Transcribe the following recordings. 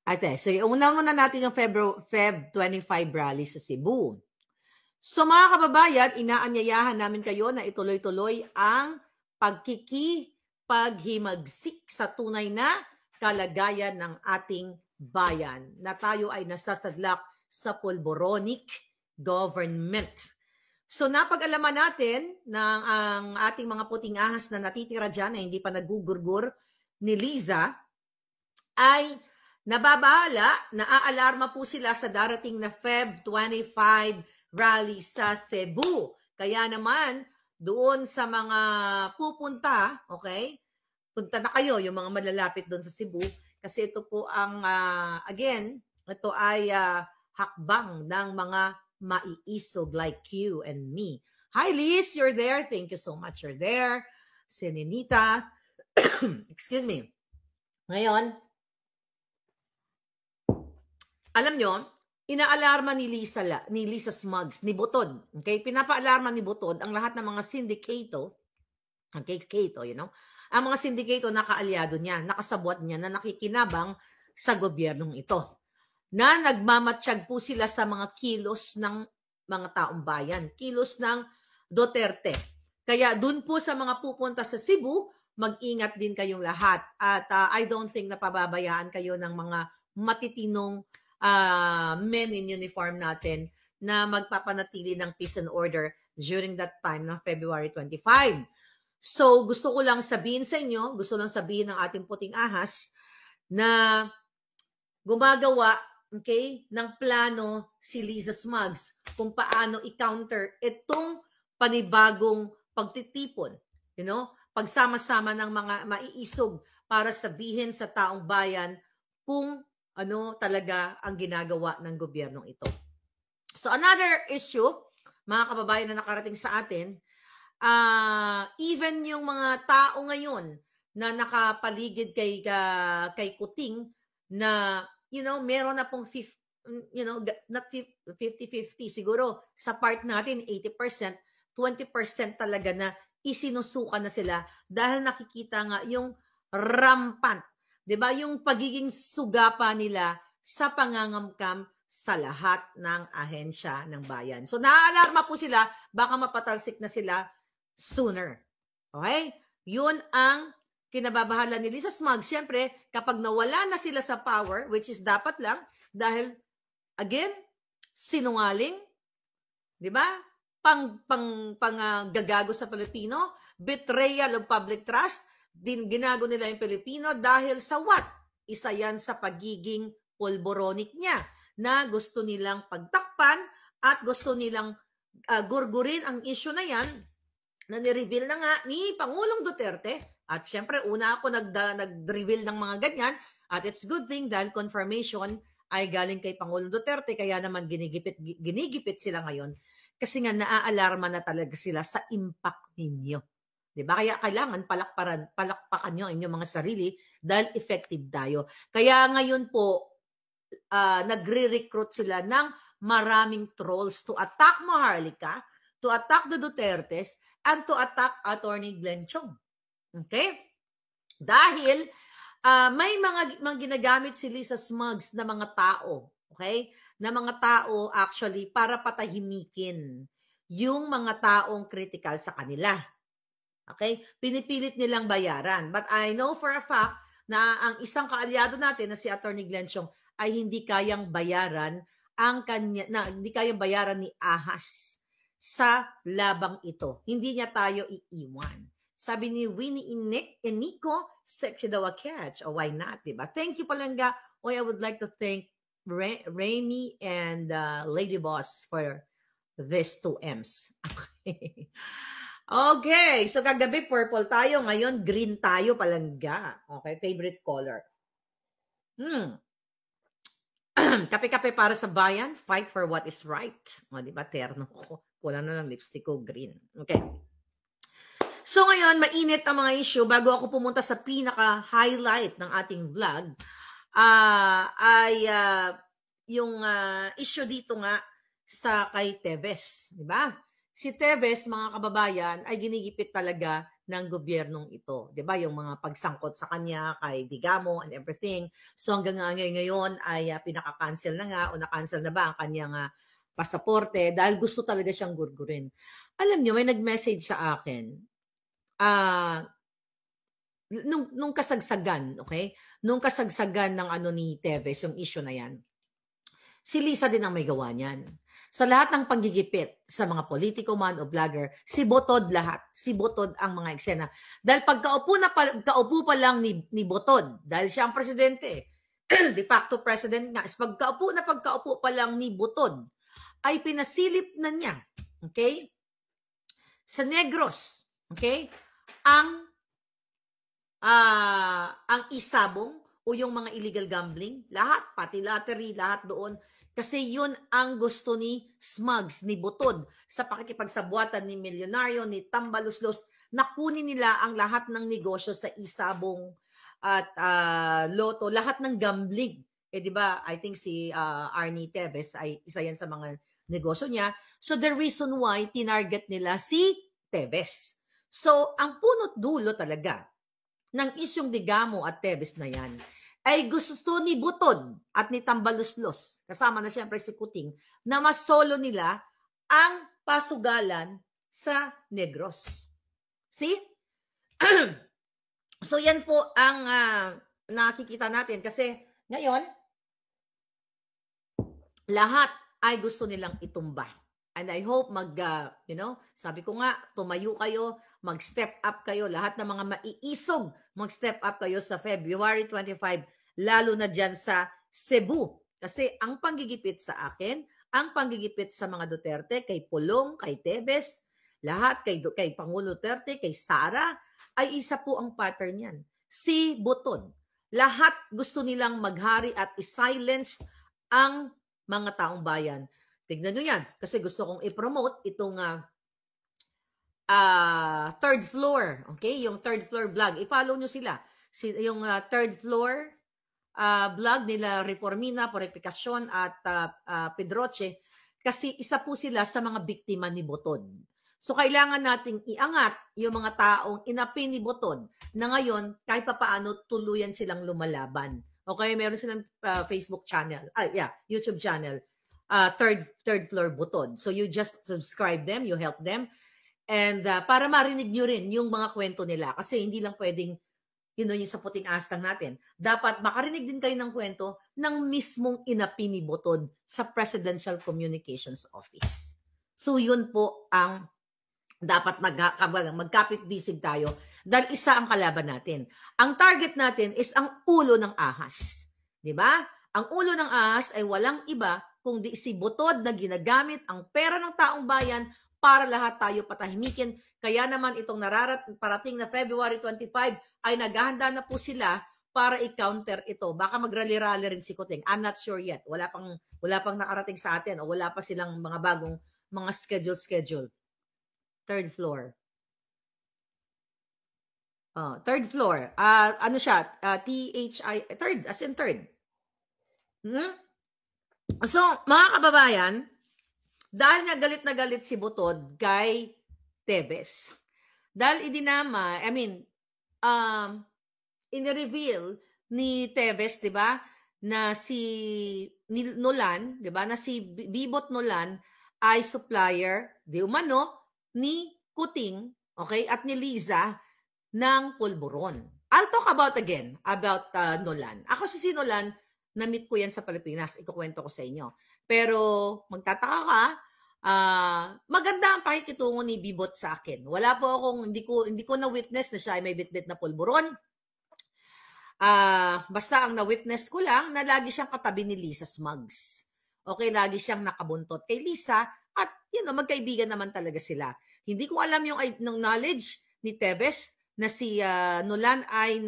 Ate, sige, una muna natin yung Feb 25 rally sa Cebu. So mga kababayan, inaanyayahan namin kayo na ituloy-tuloy ang paghimagsik sa tunay na kalagayan ng ating bayan, na tayo ay nasasadlak sa pulboronic government. So napag-alaman natin na ang ating mga puting ahas na natitira dyan na hindi pa nagugurgur ni Liza ay nababahala, naaalarma po sila sa darating na Feb 25 rally sa Cebu. Kaya naman, doon sa mga pupunta, okay, punta na kayo, yung mga malalapit doon sa Cebu, kasi ito po ang, again, ito ay hakbang ng mga maiisog like you and me. Hi Liz, you're there. Thank you so much, you're there. Si Ninita. Excuse me. Ngayon, alam nyo, inaalarma ni Lisa Smugs, ni Butod. Okay? Pinapaalarma ni Butod ang lahat ng mga sindikato, ang mga sindikato na kaalyado niya, nakasabwat niya, na nakikinabang sa gobyernong ito. Na nagmamatsyag po sila sa mga kilos ng mga taong bayan, kilos ng Duterte. Kaya dun po sa mga pupunta sa Cebu, mag-ingat din kayong lahat. At I don't think na pababayaan kayo ng mga matitinong men in uniform natin na magpapanatili ng peace and order during that time ng February 25. So, gusto ko lang sabihin sa inyo, gusto lang sabihin ng ating puting ahas na gumagawa, okay, ng plano si Liza Smugs kung paano i-counter itong panibagong pagtitipon, pagsama-sama ng mga maiisog para sabihin sa taong bayan kung ano talaga ang ginagawa ng gobyernong ito. So another issue, mga kababayan na nakarating sa atin, even yung mga tao ngayon na nakapaligid kay Kuting na, meron na pong not 50-50, siguro sa part natin 80%, 20% talaga na isinusuka na sila dahil nakikita nga yung rampant, 'di ba? Yung pagiging sugapa nila sa pangangamkam sa lahat ng ahensya ng bayan. So naaalarma po sila, baka mapatalsik na sila sooner. Okay? Yun ang kinababahala ni Lisa Smugs. Siyempre, kapag nawala na sila sa power, which is dapat lang, dahil, again, sinungaling, 'di ba? Gagago sa Pilipino, betrayal of public trust, din ginago nila yung Pilipino dahil sa what? Isa yan sa pagiging pulboronic niya na gusto nilang pagtakpan at gusto nilang gurgurin ang issue na yan na ni-reveal na nga ni Pangulong Duterte. At syempre, una ako nag-reveal ng mga ganyan at it's good thing dahil confirmation ay galing kay Pangulong Duterte, kaya naman ginigipit sila ngayon kasi nga naaalarma na talaga sila sa impact ninyo. Diba? Kaya kailangan palakpakan nyo ang inyong mga sarili dahil effective tayo. Kaya ngayon po, nagre-recruit sila ng maraming trolls to attack Maharlika, to attack the Dutertes, and to attack Attorney Glenn Chong. Okay? Dahil may mga ginagamit si Lisa Smugs na mga tao, okay? Na mga tao actually para patahimikin yung mga taong critical sa kanila. Okay? Pinipilit nilang bayaran. But I know for a fact na ang isang kaalyado natin na si Attorney Glenn Chong ay hindi kayang bayaran hindi kayang bayaran ni Ahas sa labang ito. Hindi niya tayo iiwan. Sabi ni Winnie Eniko, sexy daw a catch. Oh, why not? Diba? Thank you, Palangga. I would like to thank Remy and Lady Boss for these 2 M's. Okay. Okay, so kagabi purple tayo, ngayon green tayo, Palangga. Okay, favorite color. Kape-kape para sa bayan, fight for what is right. O, diba, terno ko. Kulang na lang lipstick ko, green. Okay. So ngayon, mainit ang mga issue. Bago ako pumunta sa pinaka-highlight ng ating vlog, yung issue dito nga sa kay Teves, di ba? si Teves, mga kababayan, ay ginigipit talaga ng gobyernong ito. 'Di ba? Yung mga pagsangkot sa kanya kay Digamo and everything. So hanggang ngayon ay pinaka-cancel na nga o na-cancel na ba ang kanyang pasaporte dahil gusto talaga siyang gurgurin. Alam niyo, may nag-message sa akin. Nung kasagsagan, okay? Nung kasagsagan ng ni Teves, yung issue na yan. Si Lisa din ang may gawa niyan. Sa lahat ng panggigipit sa mga politiko man o vlogger, si Botod lahat. Si Botod ang mga eksena. Dahil pagkaupo pa lang ni Botod, dahil siya ang presidente, de facto president nga, is pagkaupo pa lang ni Botod, ay pinasilip na niya, okay? Sa Negros, okay? Ang isabong o yung mga illegal gambling, lahat, pati lottery, lahat doon. Kasi yun ang gusto ni Smugs, ni Botod, sa pakikipagsabuatan ni Milyonaryo, ni Tambaluslos, na kunin nila ang lahat ng negosyo sa isabong at loto, lahat ng gambling. Di ba, I think si Arnie Teves ay isa yan sa mga negosyo niya. So the reason why tinarget nila si Teves. So ang punot dulo talaga ng isyong Digamo at Teves na yan ay gusto ni Butod at ni Tambaluslos, kasama na siyempre si Kuting, na masolo nila ang pasugalan sa Negros. See? So yan po ang nakikita natin kasi ngayon, lahat ay gusto nilang itumba. And I hope sabi ko nga, tumayo kayo, mag-step up kayo, lahat ng mga maiisog, mag-step up kayo sa February 25, lalo na dyan sa Cebu. Kasi ang panggigipit sa akin, ang panggigipit sa mga Duterte, kay Pulong, kay Teves, lahat, kay Pangulo Duterte, kay Sara, ay isa po ang pattern yan. Si Butod. Lahat gusto nilang maghari at i-silence ang mga taong bayan. Tignan nyo yan, kasi gusto kong i-promote itong third floor, okay? Yung third floor vlog. I-follow nyo sila. Yung third floor vlog nila Reformina, Purificacion at Pedroche, kasi isa po sila sa mga biktima ni Botod. So kailangan nating iangat yung mga taong inapi ni Botod na ngayon kahit papaano tuluyan silang lumalaban. Okay, meron silang Facebook channel, YouTube channel. Third floor Butod. So you just subscribe them, you help them, and para marinig nyo rin yung mga kwento nila. Kasi hindi lang pwedeng, yung sa puting astang natin. Dapat makarinig din kayo ng kwento ng mismong inapi ni Butod sa Presidential Communications Office. So yun po ang dapat magkapit-bisig tayo dahil isa ang kalaban natin. Ang target natin is ang ulo ng ahas. Diba? Ang ulo ng ahas ay walang iba kundi si Butod na ginagamit ang pera ng taong bayan para lahat tayo patahimikin. Kaya naman itong parating na February 25 ay naghahanda na po sila para i-counter ito. Baka mag-rally-rally rin si Kuting. I'm not sure yet. Wala pang nakarating sa atin o wala pa silang mga bagong mga schedule. Third floor. Third floor. Ano siya? T-H-I, third, as in third. So, mga kababayan, dahil nga galit na galit si Butod kay Teves, dahil in-reveal ni Teves, di ba, na si Nolan, di ba, na si Bibot Nolan ay supplier, di umano, ni Kuting, okay, at ni Liza ng pulburon. I'll talk about Nolan. Ako si Nolan, na-meet ko yan sa Pilipinas. Ikukwento ko sa inyo. Pero magtataka ka, maganda ang pakikitungo ni Bibot sa akin. Wala po akong, hindi ko na-witness na siya ay may bitbit na pulburon. Basta ang na-witness ko lang na lagi siyang katabi ni Lisa Smugs. Okay, lagi siyang nakabuntot kay Lisa at magkaibigan naman talaga sila. Hindi ko alam yung knowledge ni Teves na si Nolan ay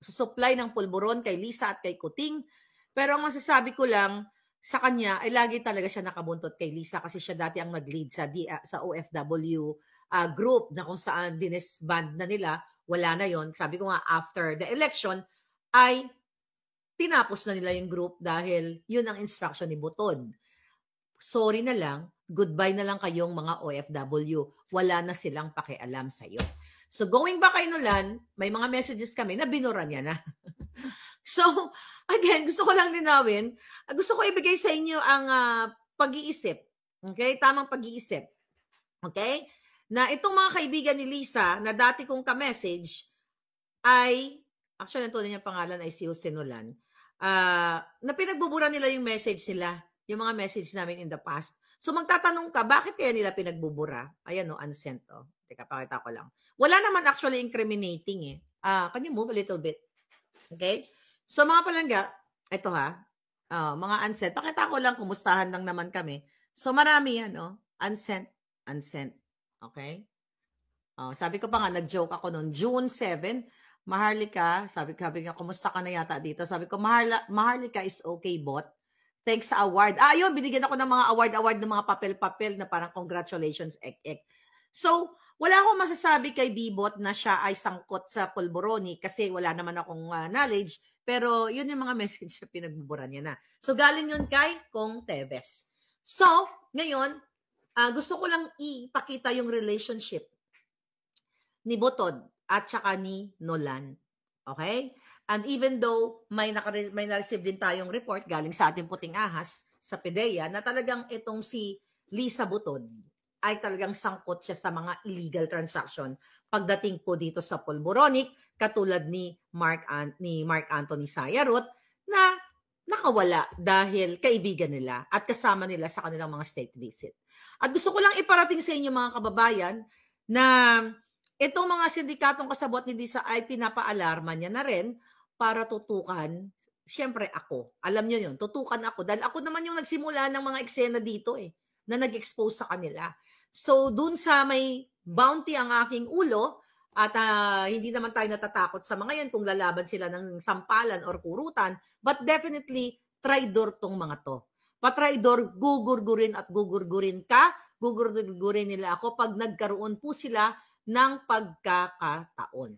supply ng pulburon kay Lisa at kay Kuting. Pero ang masasabi ko lang sa kanya ay lagi talaga siya nakabuntot kay Lisa kasi siya dati ang nag-lead sa OFW group na kung saan dinisband na nila, wala na yon. Sabi ko nga, after the election ay tinapos na nila yung group dahil yun ang instruction ni Butod. sorry na lang, goodbye na lang kayong mga OFW. Wala na silang pakialam sa'yo. So going back kay Nolan, may mga messages kami na binura niya na. So, again, gusto ko lang linawin, gusto ko ibigay sa inyo ang pag-iisip. Okay? Tamang pag-iisip. Okay? Na itong mga kaibigan ni Lisa na dati kong ka-message ay, actually, ang tunay niyang pangalan ay si Jose Nolan, na pinagbubura nila yung message nila, yung mga message namin in the past. So, magtatanong ka, bakit kaya nila pinagbubura? Ayan, no, unsent, oh. Teka, pakita ko lang. Wala naman actually incriminating, eh. Can you move a little bit? Okay? So, mga palangga, ito ha, mga unsent. Pakita ko lang, kumustahan lang naman kami. So, marami yan, oh. Unsent, unsent. Okay? Sabi ko pa nga, nag-joke ako noon, June 7, Maharlika, sabi nga, kumusta ka na yata dito? Sabi ko, Maharlika is okay, bot. Thanks sa award. Yun, binigyan ako ng mga award ng mga papel-papel na parang congratulations, ek-ek. So, wala akong masasabi kay Bibot na siya ay sangkot sa polboroni kasi wala naman akong knowledge. Pero yun yung mga message na pinagbubura niya na. So, galing yun kay Kong Teves. So, ngayon, gusto ko lang ipakita yung relationship ni Butod at saka ni Nolan. Okay? And even though may na-receive din tayong report galing sa ating puting ahas sa PDEA na talagang itong si Lisa Butod ay talagang sangkot siya sa mga illegal transaction pagdating po dito sa Polboronic, katulad ni Mark Anthony Sayarot na nakawala dahil kaibigan nila at kasama nila sa kanilang mga state visit. At gusto ko lang iparating sa inyo mga kababayan na itong mga sindikatong kasabot ni Lisa ay pinapaalarma niya na rin para tutukan, siyempre ako. Alam niyo yun, tutukan ako. Dahil ako naman yung nagsimula ng mga eksena dito na nag-expose sa kanila. So, dun sa may bounty ang aking ulo, at hindi naman tayo natatakot sa mga yan kung lalaban sila ng sampalan or kurutan, but definitely, traidor tong mga to. Patraidor, gugurgurin at gugurgurin ka, gugurgurin nila ako pag nagkaroon po sila ng pagkakataon.